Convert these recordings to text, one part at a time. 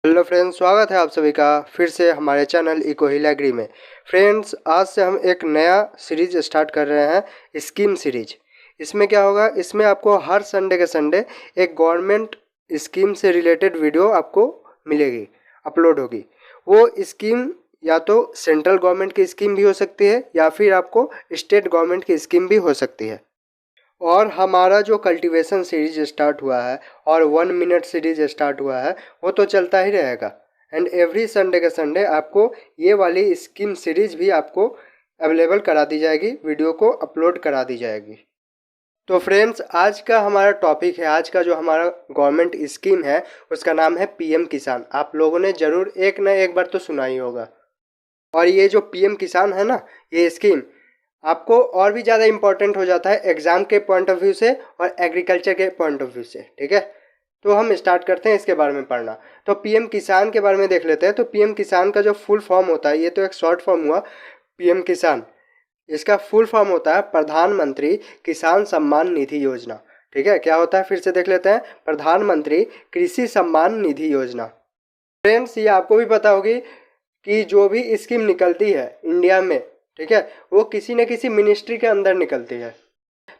Hello friends, स्वागत है आप सभी का फिर से हमारे चैनल इको हिल एग्री में। फ्रेंड्स, आज से हम एक नया सीरीज स्टार्ट कर रहे हैं, स्कीम सीरीज। इसमें क्या होगा, इसमें आपको हर संडे के संडे एक गवर्नमेंट स्कीम से रिलेटेड वीडियो आपको मिलेगी, अपलोड होगी। वो स्कीम या तो सेंट्रल गवर्नमेंट की स्कीम भी हो सकती है या फिर आपको स्टेट गवर्नमेंट की स्कीम भी हो सकती है। और हमारा जो कल्टीवेशन सीरीज स्टार्ट हुआ है और 1 मिनट सीरीज स्टार्ट हुआ है, वो तो चलता ही रहेगा। एंड एवरी संडे के संडे आपको ये वाली स्कीम सीरीज भी आपको अवेलेबल करा दी जाएगी, वीडियो को अपलोड करा दी जाएगी। तो फ्रेंड्स, आज का हमारा टॉपिक है, आज का जो हमारा गवर्नमेंट स्कीम है उसका नाम है पीएम किसान। आप लोगों ने ज़रूर एक ना एक बार तो सुना ही होगा। और ये जो पीएम किसान है ना, ये स्कीम आपको और भी ज़्यादा इम्पोर्टेंट हो जाता है एग्ज़ाम के पॉइंट ऑफ व्यू से और एग्रीकल्चर के पॉइंट ऑफ व्यू से। ठीक है, तो हम स्टार्ट करते हैं इसके बारे में पढ़ना। तो पीएम किसान के बारे में देख लेते हैं। तो पीएम किसान का जो फुल फॉर्म होता है, ये तो एक शॉर्ट फॉर्म हुआ पीएम किसान। इसका फुल फॉर्म होता है प्रधानमंत्री किसान सम्मान निधि योजना। ठीक है, क्या होता है फिर से देख लेते हैं, प्रधानमंत्री कृषि सम्मान निधि योजना। फ्रेंड्स, ये आपको भी पता होगी कि जो भी स्कीम निकलती है इंडिया में, ठीक है, वो किसी न किसी मिनिस्ट्री के अंदर निकलती है।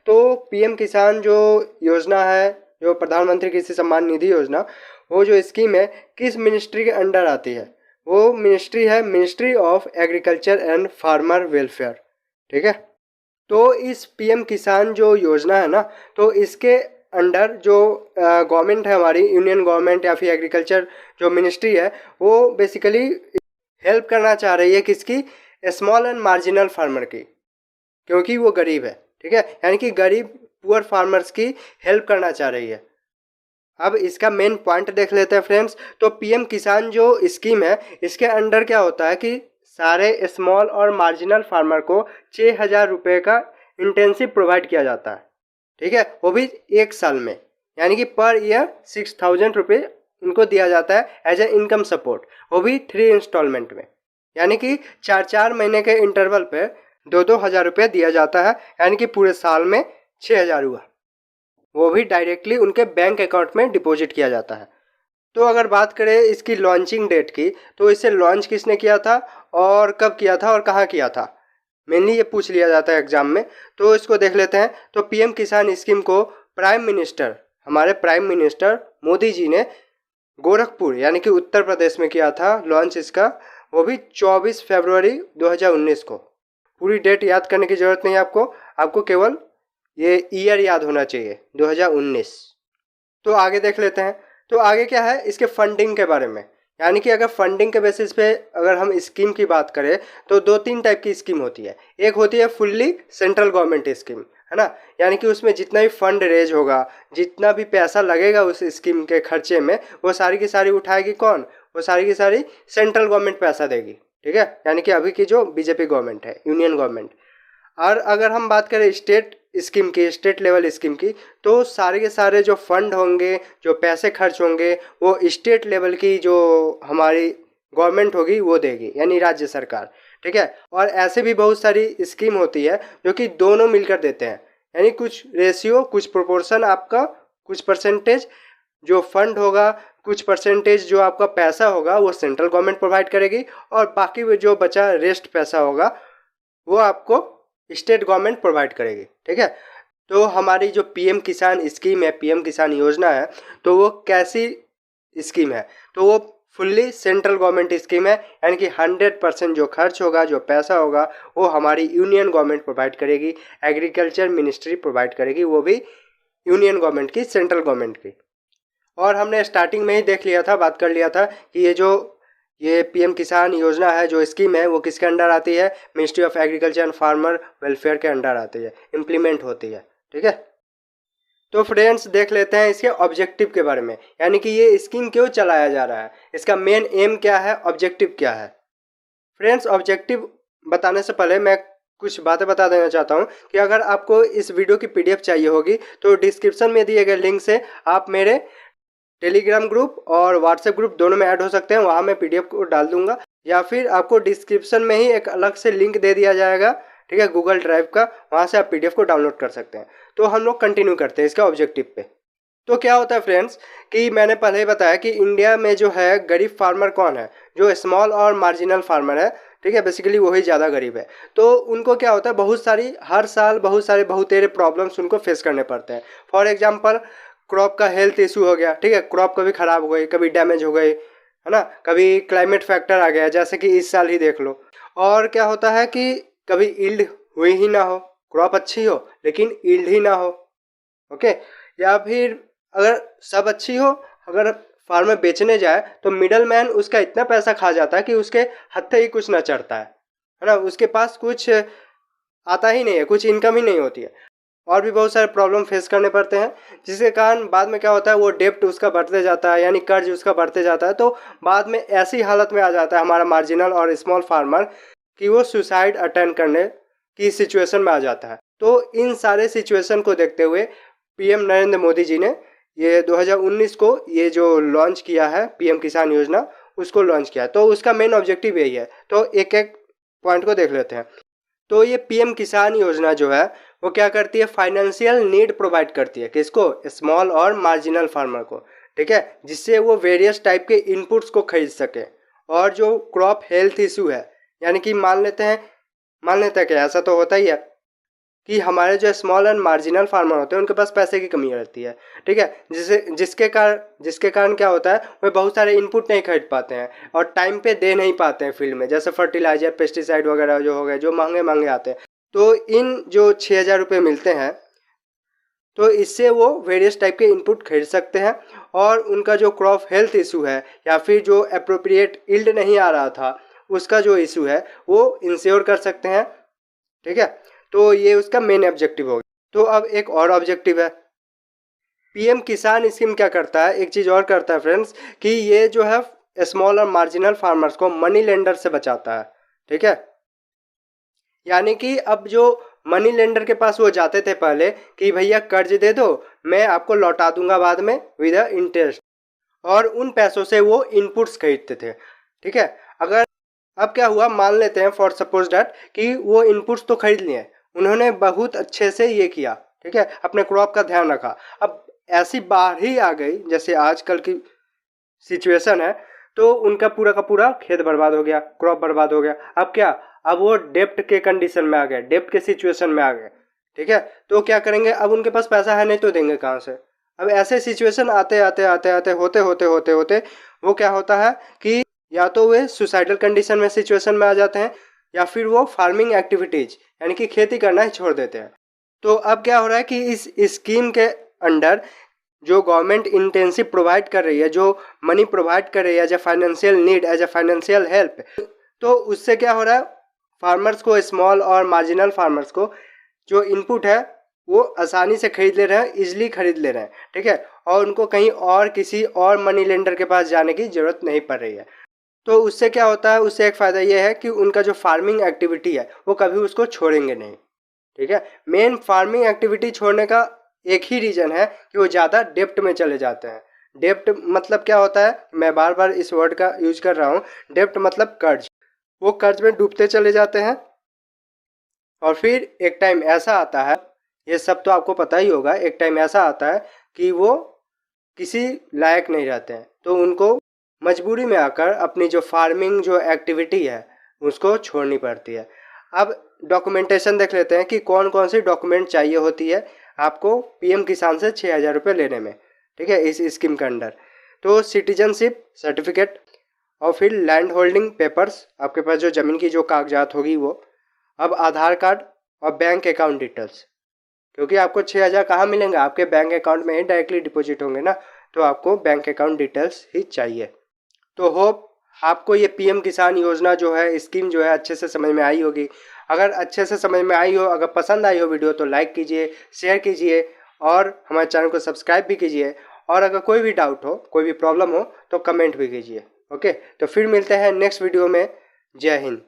तो पीएम किसान जो योजना है, जो प्रधानमंत्री कृषि सम्मान निधि योजना, वो जो स्कीम है किस मिनिस्ट्री के अंडर आती है? वो मिनिस्ट्री है ministry of agriculture and farmer welfare. ठीक है, तो इस पीएम किसान जो योजना है ना, तो इसके अंडर जो गवर्नमेंट है हमारी, यूनियन गवर्नमेंट या फिर एग्रीकल्चर जो मिनिस्ट्री है, वो बेसिकली हेल्प करना चाह रही है किसकी? स्मॉल एंड मार्जिनल फार्मर की, क्योंकि वो गरीब है। ठीक है, यानी कि गरीब पुअर फार्मर्स की हेल्प करना चाह रही है। अब इसका मेन पॉइंट देख लेते हैं फ्रेंड्स। तो पीएम किसान जो स्कीम है, इसके अंडर क्या होता है कि सारे स्मॉल और मार्जिनल फार्मर को 6,000 रुपये का इंटेंसिव प्रोवाइड किया जाता है। ठीक है, वो भी 1 साल में, यानी कि पर ईयर 6,000 रुपये उनको दिया जाता है एज ए इनकम सपोर्ट। वो भी 3 इंस्टॉलमेंट में, यानी कि 4-4 महीने के इंटरवल पे 2-2 हज़ार रुपये दिया जाता है, यानी कि पूरे साल में 6,000 हुआ। वो भी डायरेक्टली उनके बैंक अकाउंट में डिपॉजिट किया जाता है। तो अगर बात करें इसकी लॉन्चिंग डेट की, तो इसे लॉन्च किसने किया था और कब किया था और कहाँ किया था, मेनली ये पूछ लिया जाता है एग्जाम में। तो इसको देख लेते हैं। तो पीएम किसान स्कीम को प्राइम मिनिस्टर, हमारे प्राइम मिनिस्टर मोदी जी ने गोरखपुर यानी कि उत्तर प्रदेश में किया था लॉन्च इसका, वो भी 24 फरवरी 2019 को। पूरी डेट याद करने की ज़रूरत नहीं है आपको केवल ये ईयर याद होना चाहिए, 2019। तो आगे देख लेते हैं। तो आगे क्या है इसके फंडिंग के बारे में, यानी कि अगर फंडिंग के बेसिस पे अगर हम स्कीम की बात करें, तो 2-3 टाइप की स्कीम होती है। एक होती है फुल्ली सेंट्रल गवर्नमेंट स्कीम, है ना, यानी कि उसमें जितना भी फंड रेज होगा, जितना भी पैसा लगेगा उस स्कीम के खर्चे में, वो सारी की सारी उठाएगी कौन? वो सारी की सारी सेंट्रल गवर्नमेंट पैसा देगी। ठीक है, यानी कि अभी की जो बीजेपी गवर्नमेंट है, यूनियन गवर्नमेंट। और अगर हम बात करें स्टेट स्कीम की, स्टेट लेवल स्कीम की, तो सारे के सारे जो फंड होंगे, जो पैसे खर्च होंगे, वो स्टेट लेवल की जो हमारी गवर्नमेंट होगी वो देगी, यानी राज्य सरकार। ठीक है, और ऐसे भी बहुत सारी स्कीम होती है जो कि दोनों मिलकर देते हैं, यानी कुछ रेशियो, कुछ प्रोपोर्शन आपका, कुछ परसेंटेज जो फंड होगा, कुछ परसेंटेज जो आपका पैसा होगा वो सेंट्रल गवर्नमेंट प्रोवाइड करेगी, और बाकी जो बचा रेस्ट पैसा होगा वो आपको स्टेट गवर्नमेंट प्रोवाइड करेगी। ठीक है, तो हमारी जो पीएम किसान स्कीम है, पीएम किसान योजना है, तो वो कैसी स्कीम है? तो वो फुल्ली सेंट्रल गवर्नमेंट स्कीम है, यानी कि 100% जो खर्च होगा, जो पैसा होगा, वो हमारी यूनियन गवर्नमेंट प्रोवाइड करेगी, एग्रीकल्चर मिनिस्ट्री प्रोवाइड करेगी, वो भी यूनियन गवर्नमेंट की, सेंट्रल गवर्नमेंट की। और हमने स्टार्टिंग में ही देख लिया था, बात कर लिया था कि ये पीएम किसान योजना है, जो स्कीम है, वो किसके अंडर आती है? Ministry of agriculture and farmer welfare के अंडर आती है, इम्प्लीमेंट होती है। ठीक है, तो फ्रेंड्स देख लेते हैं इसके ऑब्जेक्टिव के बारे में, यानी कि ये स्कीम क्यों चलाया जा रहा है, इसका मेन एम क्या है, ऑब्जेक्टिव क्या है। फ्रेंड्स, ऑब्जेक्टिव बताने से पहले मैं कुछ बातें बता देना चाहता हूँ कि अगर आपको इस वीडियो की पीडीएफ चाहिए होगी, तो डिस्क्रिप्शन में दिए गए लिंक से आप मेरे टेलीग्राम ग्रुप और व्हाट्सएप ग्रुप दोनों में ऐड हो सकते हैं, वहाँ मैं पीडीएफ को डाल दूंगा, या फिर आपको डिस्क्रिप्शन में ही एक अलग से लिंक दे दिया जाएगा, ठीक है, गूगल ड्राइव का, वहाँ से आप पीडीएफ को डाउनलोड कर सकते हैं। तो हम लोग कंटिन्यू करते हैं इसका ऑब्जेक्टिव पे। तो क्या होता है फ्रेंड्स कि मैंने पहले ही बताया कि इंडिया में जो है गरीब फार्मर कौन है, जो स्मॉल और मार्जिनल फार्मर है, ठीक है, बेसिकली वही ज़्यादा गरीब है। तो उनको क्या होता है, बहुत सारी हर साल बहुत सारे बहुतेरे प्रॉब्लम्स उनको फेस करने पड़ते हैं। फॉर एग्जांपल क्रॉप का हेल्थ इशू हो गया, ठीक है, क्रॉप कभी ख़राब हो गई, कभी डैमेज हो गई, है ना, कभी क्लाइमेट फैक्टर आ गया जैसे कि इस साल ही देख लो। और क्या होता है कि कभी ईल्ड हुई ही ना हो, क्रॉप अच्छी हो लेकिन ईल्ड ही ना हो, ओके। या फिर अगर सब अच्छी हो, अगर फार्मर बेचने जाए तो मिडल मैन उसका इतना पैसा खा जाता है कि उसके हत्थे ही कुछ ना चढ़ता है ना, उसके पास कुछ आता ही नहीं है, कुछ इनकम ही नहीं होती है। और भी बहुत सारे प्रॉब्लम फेस करने पड़ते हैं, जिसके कारण बाद में क्या होता है, वो डेप्ट उसका बढ़ते जाता है, यानी कर्ज उसका बढ़ते जाता है। तो बाद में ऐसी हालत में आ जाता है हमारा मार्जिनल और स्मॉल फार्मर कि वो सुसाइड अटेम्प्ट करने की सिचुएशन में आ जाता है। तो इन सारे सिचुएशन को देखते हुए पीएम नरेंद्र मोदी जी ने ये 2019 को ये जो लॉन्च किया है पीएम किसान योजना, उसको लॉन्च किया है। तो उसका मेन ऑब्जेक्टिव यही है। तो एक एक पॉइंट को देख लेते हैं। तो ये पीएम किसान योजना जो है वो क्या करती है, फाइनेंशियल नीड प्रोवाइड करती है, किसको, स्मॉल और मार्जिनल फार्मर को, ठीक है, जिससे वो वेरियस टाइप के इनपुट्स को खरीद सके। और जो क्रॉप हेल्थ इशू है, यानी कि मान लेते हैं कि ऐसा तो होता ही है कि हमारे जो स्मॉल एंड मार्जिनल फार्मर होते हैं उनके पास पैसे की कमी रहती है, ठीक है, जिसके कारण क्या होता है, वे बहुत सारे इनपुट नहीं खरीद पाते हैं और टाइम पे दे नहीं पाते हैं फील्ड में, जैसे फर्टिलाइजर, पेस्टिसाइड वगैरह जो हो गए, जो महंगे आते हैं। तो इन जो 6,000 रुपये मिलते हैं, तो इससे वो वेरियस टाइप के इनपुट खरीद सकते हैं और उनका जो क्रॉप हेल्थ इशू है या फिर जो अप्रोप्रिएट यील्ड नहीं आ रहा था उसका जो इशू है वो इंश्योर कर सकते हैं, ठीक है। तो ये उसका मेन ऑब्जेक्टिव हो गया। तो अब एक और ऑब्जेक्टिव है, पीएम किसान स्कीम क्या करता है, एक चीज़ और करता है फ्रेंड्स, कि ये जो है स्मॉल और मार्जिनल फार्मर्स को मनी लेंडर से बचाता है, ठीक है। यानी कि अब जो मनी लेंडर के पास वो जाते थे पहले कि भैया कर्ज दे दो, मैं आपको लौटा दूंगा बाद में विद इंटरेस्ट, और उन पैसों से वो इनपुट्स खरीदते थे, ठीक है। अगर अब क्या हुआ, मान लेते हैं फॉर सपोज डैट कि वो इनपुट्स तो खरीद लिए, उन्होंने बहुत अच्छे से ये किया, ठीक है, अपने क्रॉप का ध्यान रखा। अब ऐसी बाढ़ ही आ गई जैसे आजकल की सिचुएशन है, तो उनका पूरा का पूरा खेत बर्बाद हो गया, क्रॉप बर्बाद हो गया। अब क्या, अब वो डेप्ट के कंडीशन में आ गए, डेप्ट के सिचुएशन में आ गए, ठीक है। तो क्या करेंगे, अब उनके पास पैसा है नहीं तो देंगे कहाँ से। अब ऐसे सिचुएशन आते होते वो क्या होता है कि या तो वे सुसाइडल कंडीशन में सिचुएशन में आ जाते हैं या फिर वो फार्मिंग एक्टिविटीज यानी कि खेती करना ही छोड़ देते हैं। तो अब क्या हो रहा है कि इस स्कीम के अंडर जो गवर्नमेंट इंटेंसिव प्रोवाइड कर रही है, जो मनी प्रोवाइड कर रही है as a financial need, as a financial help, तो उससे क्या हो रहा है, फार्मर्स को, स्मॉल और मार्जिनल फार्मर्स को जो इनपुट है वो आसानी से खरीद ले रहे हैं, इजीली खरीद ले रहे हैं, ठीक है, और उनको कहीं और किसी और मनी लेंडर के पास जाने की ज़रूरत नहीं पड़ रही है। तो उससे क्या होता है, उससे एक फ़ायदा ये है कि उनका जो फार्मिंग एक्टिविटी है वो कभी उसको छोड़ेंगे नहीं, ठीक है। मेन फार्मिंग एक्टिविटी छोड़ने का एक ही रीज़न है कि वो ज़्यादा डेप्ट में चले जाते हैं। डेप्ट मतलब क्या होता है, मैं बार बार इस वर्ड का यूज कर रहा हूँ, डेप्ट मतलब कर्ज। वो कर्ज में डूबते चले जाते हैं और फिर एक टाइम ऐसा आता है, ये सब तो आपको पता ही होगा, एक टाइम ऐसा आता है कि वो किसी लायक नहीं रहते हैं, तो उनको मजबूरी में आकर अपनी जो फार्मिंग जो एक्टिविटी है उसको छोड़नी पड़ती है। अब डॉक्यूमेंटेशन देख लेते हैं कि कौन कौन सी डॉक्यूमेंट चाहिए होती है आपको पीएम किसान से 6,000 रुपये लेने में, ठीक है, इस स्कीम के अंडर। तो सिटीजनशिप सर्टिफिकेट और फिर लैंड होल्डिंग पेपर्स, आपके पास जो ज़मीन की जो कागजात होगी वो। अब आधार कार्ड और बैंक अकाउंट डिटेल्स, क्योंकि आपको 6,000 कहाँ मिलेंगे, आपके बैंक अकाउंट में ही डायरेक्टली डिपॉजिट होंगे ना, तो आपको बैंक अकाउंट डिटेल्स ही चाहिए। तो होप आपको ये पीएम किसान योजना जो है, स्कीम जो है, अच्छे से समझ में आई होगी। अगर अच्छे से समझ में आई हो, अगर पसंद आई हो वीडियो, तो लाइक कीजिए, शेयर कीजिए और हमारे चैनल को सब्सक्राइब भी कीजिए। और अगर कोई भी डाउट हो, कोई भी प्रॉब्लम हो तो कमेंट भी कीजिए, ओके। तो फिर मिलते हैं नेक्स्ट वीडियो में। जय हिंद।